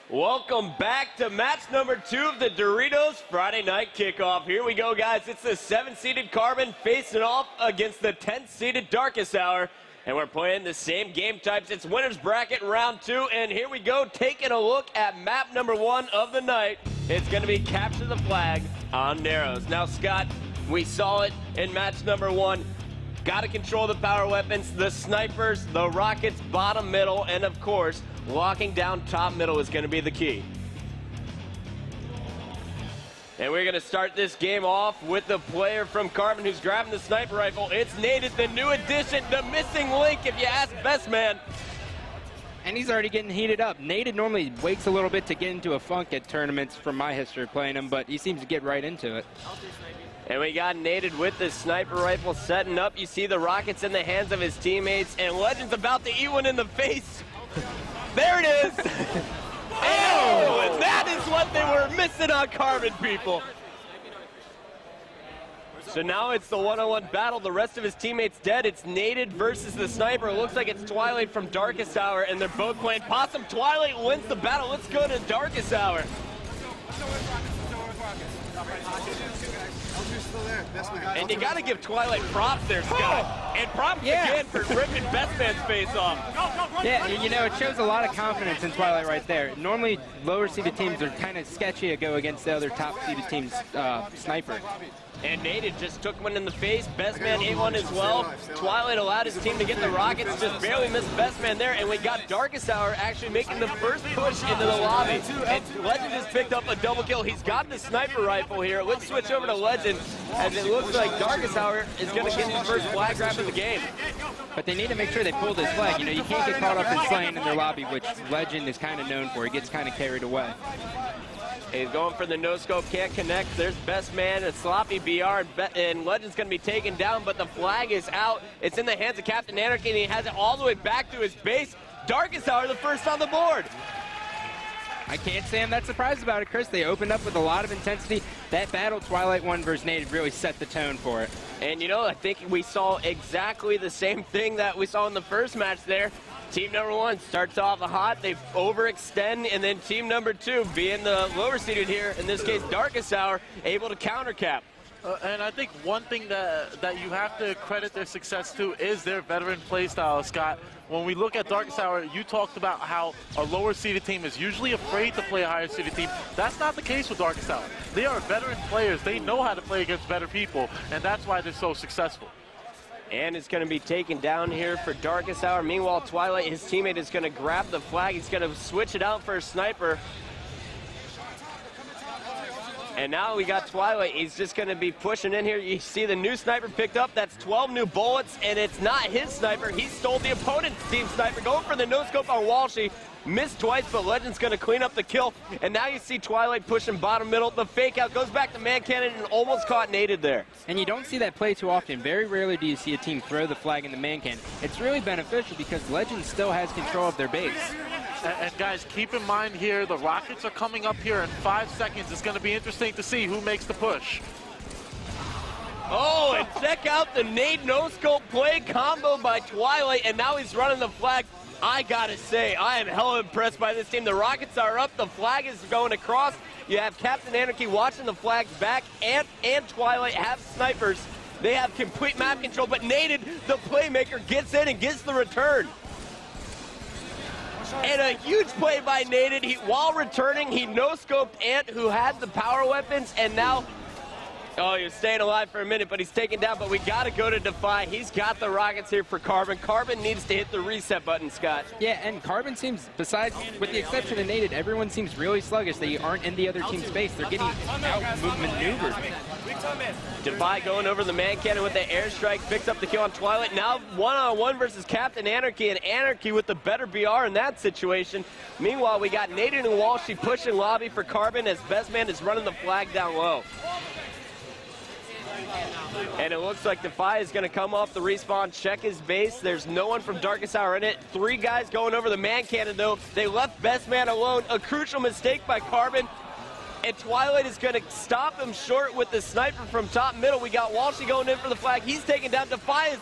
Welcome back to match number 2 of the Doritos Friday Night Kickoff. Here we go, guys. It's the 7th-seeded Carbon facing off against the 10th-seeded Darkest Hour. And we're playing the same game types. It's winner's bracket round 2. And here we go, taking a look at map number 1 of the night. It's going to be Capture the Flag on Narrows. Now, Scott, we saw it in match number 1. Got to control the power weapons, the snipers, the rockets, bottom, middle, and of course, locking down top middle is going to be the key. And we're going to start this game off with the player from Carbon who's grabbing the sniper rifle. It's Nated, the new addition, the missing link, if you ask Best Man. And he's already getting heated up. Nated normally waits a little bit to get into a funk at tournaments from my history of playing him, but he seems to get right into it. And we got Nated with the sniper rifle setting up. You see the rockets in the hands of his teammates, and Legend's about to eat one in the face. There it is. Oh, and that is what they were missing on Carbon, people. So now it's the one-on-one battle. The rest of his teammates dead. It's Nated versus the sniper. It looks like it's Twilight from Darkest Hour, and they're both playing Possum. Twilight wins the battle. Let's go to Darkest Hour. And you got to give Twilight props there, Scott. And props again for ripping Best Man's face off. Yeah, you know, it shows a lot of confidence in Twilight right there. Normally, lower-seeded teams are kind of sketchy to go against the other top-seeded team's sniper. And Nated just took one in the face. Best Man ate one as well. Twilight allowed his team to get the rockets, just barely missed Best Man there. And we got Darkest Hour actually making the first push into the lobby. And Legend just picked up a double kill. He's got the sniper rifle here. Let's switch over to Legend, as it looks like Darkest Hour is going to get the first flag grab of the game. But they need to make sure they pull this flag. You know, you can't get caught up in slaying in their lobby, which Legend is kind of known for. He gets kind of carried away. He's going for the no-scope, can't connect. There's Best Man, a sloppy BR, and Legend's going to be taken down, but the flag is out. It's in the hands of Captain Anarchy, and he has it all the way back to his base. Darkest Hour, the first on the board. I can't say I'm that surprised about it, Chris. They opened up with a lot of intensity. That battle Twilight 1 versus Nated really set the tone for it. And, you know, I think we saw exactly the same thing that we saw in the first match there. Team number 1 starts off hot, they overextend, and then team number 2, being the lower seeded here, in this case Darkest Hour, able to counter cap. And I think one thing that you have to credit their success to is their veteran play style, Scott. When we look at Darkest Hour, you talked about how a lower seeded team is usually afraid to play a higher seeded team. That's not the case with Darkest Hour. They are veteran players. They know how to play against better people, and that's why they're so successful. And it's going to be taken down here for Darkest Hour. Meanwhile, Twilight, his teammate, is going to grab the flag. He's going to switch it out for a sniper. And now we got Twilight. He's just going to be pushing in here. You see the new sniper picked up. That's 12 new bullets, and it's not his sniper. He stole the opponent's team sniper. Going for the no-scope on Walshy. Missed twice, but Legend's going to clean up the kill. And now you see Twilight pushing bottom middle. The fake out goes back to man cannon and almost caught Nated there. And you don't see that play too often. Very rarely do you see a team throw the flag in the man cannon. It's really beneficial because Legend still has control of their base. And guys, keep in mind here, the Rockets are coming up here in 5 seconds. It's going to be interesting to see who makes the push. Oh, and check out the Nade no-scope play combo by Twilight, and now he's running the flag. I gotta say, I am hella impressed by this team. The Rockets are up, the flag is going across. You have Captain Anarchy watching the flags back, and Twilight have snipers. They have complete map control, but Nated, the playmaker, gets in and gets the return. And a huge play by Nated. While returning, he no-scoped Ant, who had the power weapons, and now, oh, he was staying alive for a minute, but he's taken down. But we got to go to Defy. He's got the rockets here for Carbon. Carbon needs to hit the reset button, Scott. Yeah, and Carbon seems, besides, with the exception of Nated, everyone seems really sluggish. They aren't in the other team's space. They're getting out-maneuvered. Defy going over the man cannon with the airstrike, picks up the kill on Twilight. Now one-on-one versus Captain Anarchy, and Anarchy with the better BR in that situation. Meanwhile, we got Nated and Walshy pushing lobby for Carbon as Best Man is running the flag down low. And it looks like Defy is going to come off the respawn, check his base. There's no one from Darkest Hour in it. 3 guys going over the man cannon, though. They left Best Man alone. A crucial mistake by Carbon. And Twilight is going to stop him short with the sniper from top middle. We got Walshy going in for the flag. He's taken down. Defy is